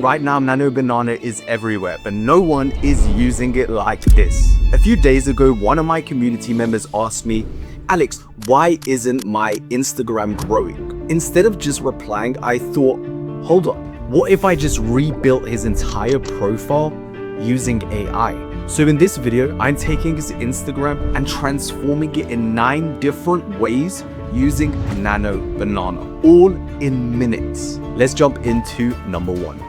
Right now, Nano Banana is everywhere, but no one is using it like this. A few days ago, one of my community members asked me, Alex, why isn't my Instagram growing? Instead of just replying, I thought, hold on, what if I just rebuilt his entire profile using AI? So in this video, I'm taking his Instagram and transforming it in 9 different ways using Nano Banana, all in minutes. Let's jump into number 1.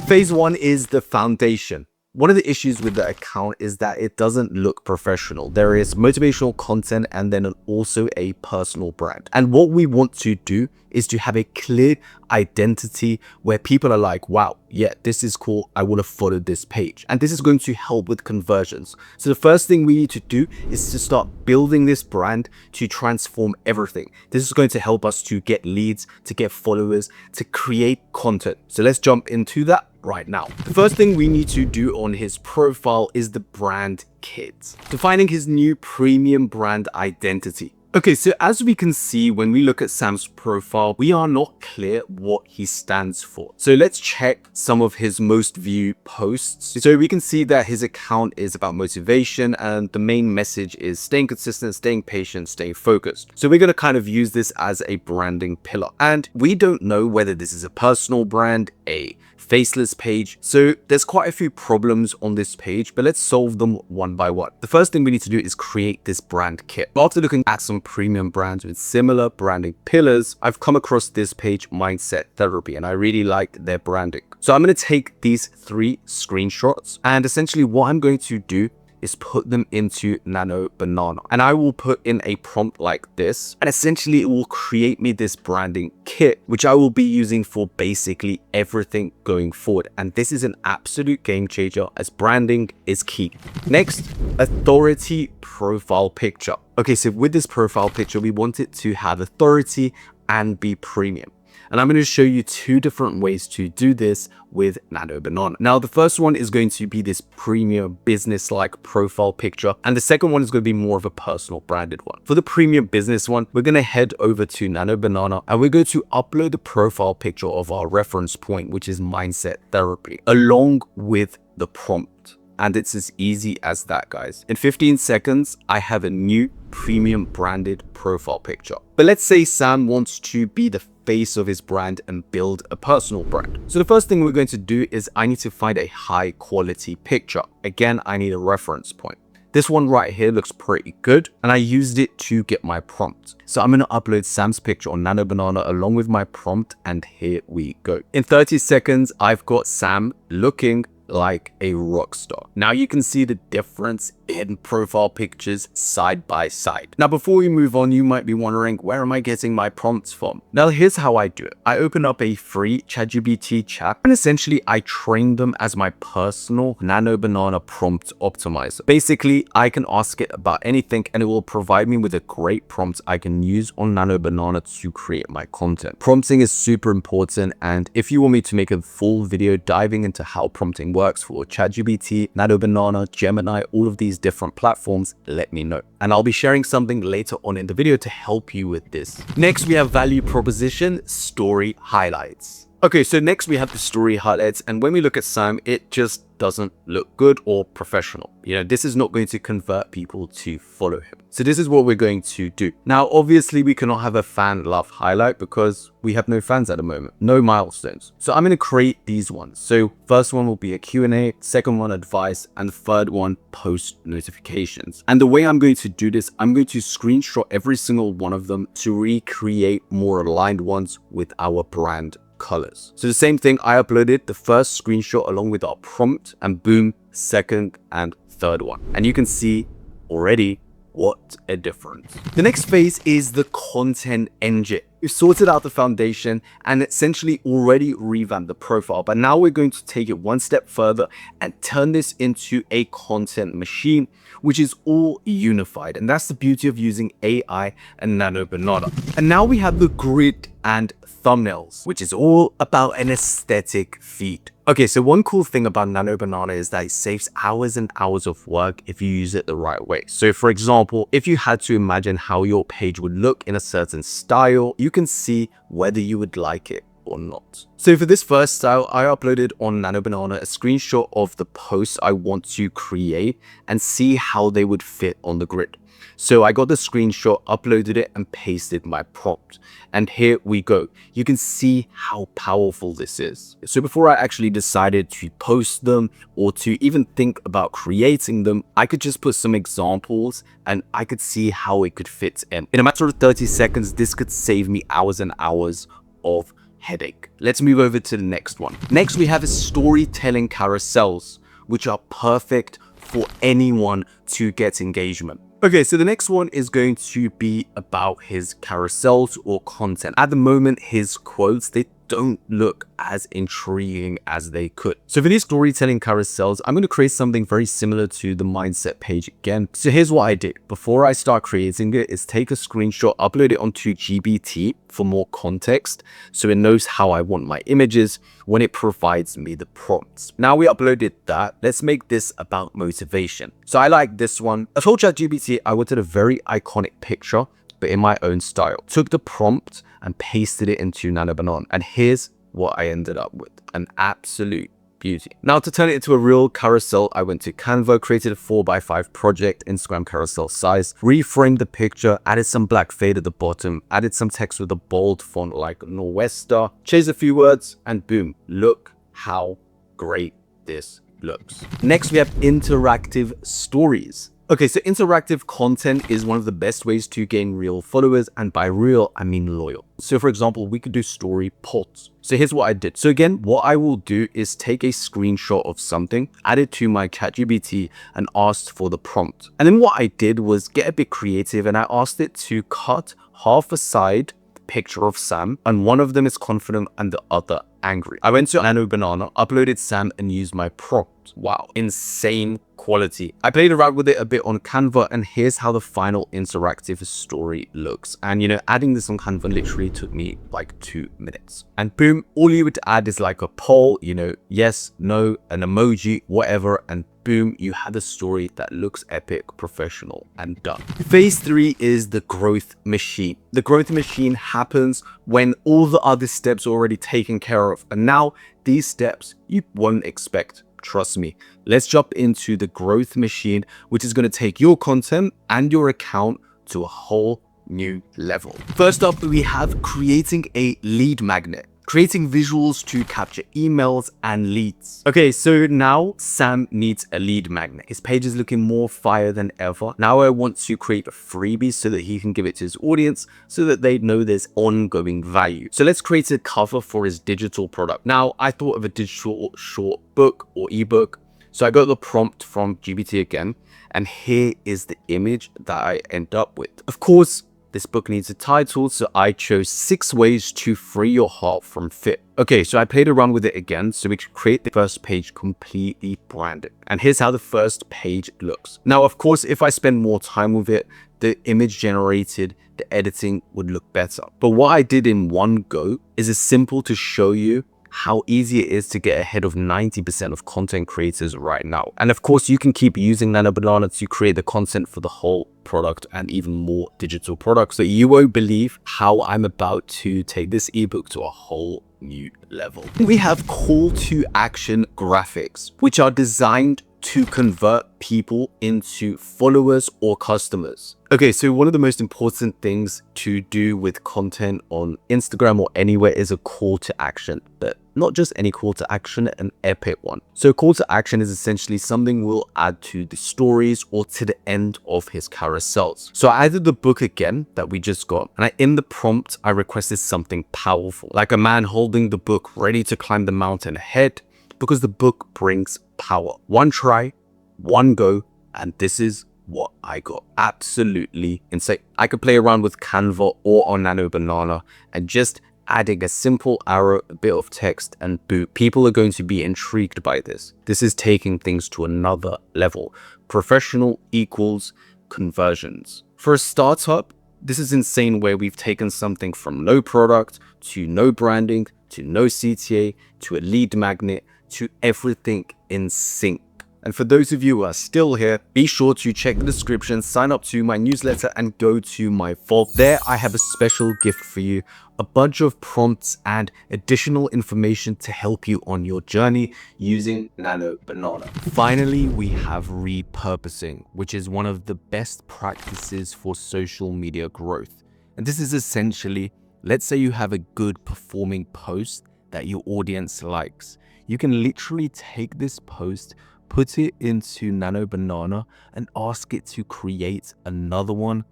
Phase 1 is the foundation. One of the issues with the account is that it doesn't look professional. There is motivational content and then also a personal brand. And what we want to do is to have a clear identity where people are like, wow, yeah, this is cool. I want to follow this page. And this is going to help with conversions. So the first thing we need to do is to start building this brand to transform everything. This is going to help us to get leads, to get followers, to create content. So let's jump into that right now. The first thing we need to do on his profile is the brand kit, defining his new premium brand identity. Okay, so as we can see, when we look at Sam's profile, we are not clear what he stands for. So let's check some of his most viewed posts. So we can see that his account is about motivation and the main message is staying consistent, staying patient, staying focused. So we're going to kind of use this as a branding pillar. And we don't know whether this is a personal brand, a faceless page. So there's quite a few problems on this page, but let's solve them one by one. The first thing we need to do is create this brand kit. After looking at some premium brands with similar branding pillars, I've come across this page, Mindset Therapy, and I really like their branding. So I'm going to take these 3 screenshots, and essentially what I'm going to do is put them into Nano Banana, and I will put in a prompt like this, and essentially it will create me this branding kit, which I will be using for basically everything going forward. And this is an absolute game changer as branding is key. Next, authority profile picture. Okay, so with this profile picture, we want it to have authority and be premium. And I'm going to show you 2 different ways to do this with Nano Banana. Now, the first one is going to be this premium business-like profile picture. And the second one is going to be more of a personal branded one. For the premium business one, we're going to head over to Nano Banana and we're going to upload the profile picture of our reference point, which is Mindset Therapy, along with the prompt. And it's as easy as that, guys. In 15 seconds, I have a new premium branded profile picture. But let's say Sam wants to be the face of his brand and build a personal brand. So the first thing we're going to do is I need to find a high quality picture. Again, I need a reference point. This one right here looks pretty good, and I used it to get my prompt. So I'm going to upload Sam's picture on Nano Banana along with my prompt, and here we go. In 30 seconds, I've got Sam looking like a rock star. Now you can see the difference in profile pictures side by side. Now, before we move on, you might be wondering, where am I getting my prompts from? Now, here's how I do it. I open up a free ChatGPT chat, and essentially I train them as my personal Nano Banana prompt optimizer. Basically, I can ask it about anything and it will provide me with a great prompt I can use on Nano Banana to create my content. Prompting is super important, and if you want me to make a full video diving into how prompting works for ChatGPT, Nano Banana, Gemini, all of these different platforms, let me know. And I'll be sharing something later on in the video to help you with this. Next, we have value proposition, story highlights. Okay, so next we have the story highlights, and when we look at Sam, it just doesn't look good or professional. You know, this is not going to convert people to follow him. So this is what we're going to do. Now, obviously we cannot have a fan love highlight because we have no fans at the moment, no milestones. So I'm going to create these ones. So first one will be a Q&A, second one advice, and the third one post notifications. And the way I'm going to do this, I'm going to screenshot every single one of them to recreate more aligned ones with our brand colors. So the same thing, I uploaded the first screenshot along with our prompt, and boom, second and third one. And you can see already what a difference. The next phase is the content engine. We've sorted out the foundation and essentially already revamped the profile, but now we're going to take it one step further and turn this into a content machine, which is all unified. And that's the beauty of using AI and Nano Banana. And now we have the grid and thumbnails, which is all about an aesthetic feed. Okay, so one cool thing about Nano Banana is that it saves hours and hours of work if you use it the right way. So for example, if you had to imagine how your page would look in a certain style, you can see whether you would like it or not. So for this first style, I uploaded on Nano Banana a screenshot of the posts I want to create and see how they would fit on the grid. So I got the screenshot, uploaded it, and pasted my prompt. And here we go. You can see how powerful this is. So before I actually decided to post them or to even think about creating them, I could just put some examples and I could see how it could fit in. In a matter of 30 seconds, this could save me hours and hours of headache. Let's move over to the next one. Next, we have storytelling carousels, which are perfect for anyone to get engagement. Okay, so the next one is going to be about his carousels or content. At the moment, his quotes, they don't look as intriguing as they could. So for these storytelling carousels, I'm going to create something very similar to the mindset page again. So here's what I did. Before I start creating it, is take a screenshot, upload it onto GBT for more context, so it knows how I want my images when it provides me the prompts. Now we uploaded that, let's make this about motivation. So I like this one. I told ChatGPT I wanted a very iconic picture, but in my own style. Took the prompt and pasted it into Nano Banana. And here's what I ended up with. An absolute beauty. Now to turn it into a real carousel, I went to Canva, created a 4x5 project, Instagram carousel size, reframed the picture, added some black fade at the bottom, added some text with a bold font like Norwester, changed a few words, and boom, look how great this looks. Next, we have interactive stories. Okay, so interactive content is one of the best ways to gain real followers, and by real, I mean loyal. So for example, we could do story polls. So here's what I did. So again, what I will do is take a screenshot of something, add it to my ChatGPT and asked for the prompt. And then what I did was get a bit creative and I asked it to cut half a side picture of Sam, and one of them is confident and the other angry. I went to Nano Banana, uploaded Sam and used my prompt. Wow, insane quality. I played around with it a bit on Canva, and here's how the final interactive story looks. And you know, adding this on Canva literally took me like 2 minutes. And boom, all you would add is like a poll, you know, yes, no, an emoji, whatever, and boom, you had a story that looks epic, professional, and done. Phase 3 is the growth machine. The growth machine happens when all the other steps are already taken care of. And now these steps you won't expect. Trust me. Let's jump into the growth machine, which is going to take your content and your account to a whole new level. First up, we have creating a lead magnet. Creating visuals to capture emails and leads. Okay, so now Sam needs a lead magnet. His page is looking more fire than ever. Now I want to create a freebie so that he can give it to his audience so that they know there's ongoing value. So let's create a cover for his digital product. Now I thought of a digital short book or ebook. So I got the prompt from GBT again, and here is the image that I end up with. Of course, this book needs a title, so I chose 6 ways to free your heart from fear. Okay, so I played around with it again, so we could create the first page completely branded. And here's how the first page looks. Now, of course, if I spend more time with it, the image generated, the editing would look better. But what I did in one go is as simple to show you how easy it is to get ahead of 90% of content creators right now. And of course, you can keep using Nano Banana to create the content for the whole product and even more digital products. So you won't believe how I'm about to take this ebook to a whole new level. We have call to action graphics, which are designed to convert people into followers or customers. Okay, so one of the most important things to do with content on Instagram or anywhere is a call to action, but not just any call to action, an epic one. So call to action is essentially something we'll add to the stories or to the end of his carousels. So I added the book again that we just got, and in the prompt, I requested something powerful, like a man holding the book ready to climb the mountain ahead, because the book brings power. One try, one go, and this is what I got. Absolutely insane. I could play around with Canva or on Nano Banana and just adding a simple arrow, a bit of text, and boom, people are going to be intrigued by this. This is taking things to another level. Professional equals conversions. For a startup, this is insane, where we've taken something from no product to no branding to no CTA to a lead magnet to everything in sync. And for those of you who are still here, be sure to check the description, sign up to my newsletter, and go to my vault. There I have a special gift for you, a bunch of prompts and additional information to help you on your journey using Nano Banana. Finally, we have repurposing, which is one of the best practices for social media growth. And this is essentially, let's say you have a good performing post that your audience likes. You can literally take this post, put it into Nano Banana, and ask it to create another one.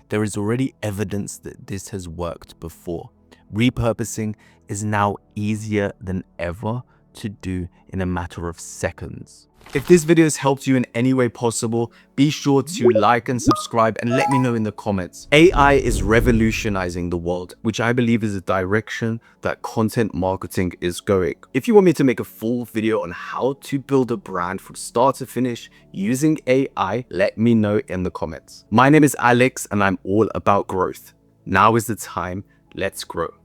There is already evidence that this has worked before. Repurposing is now easier than ever to do in a matter of seconds. If this video has helped you in any way possible, be sure to like and subscribe and let me know in the comments. AI is revolutionizing the world, which I believe is a direction that content marketing is going. If you want me to make a full video on how to build a brand from start to finish using AI, let me know in the comments. My name is Alex and I'm all about growth. Now is the time. Let's grow.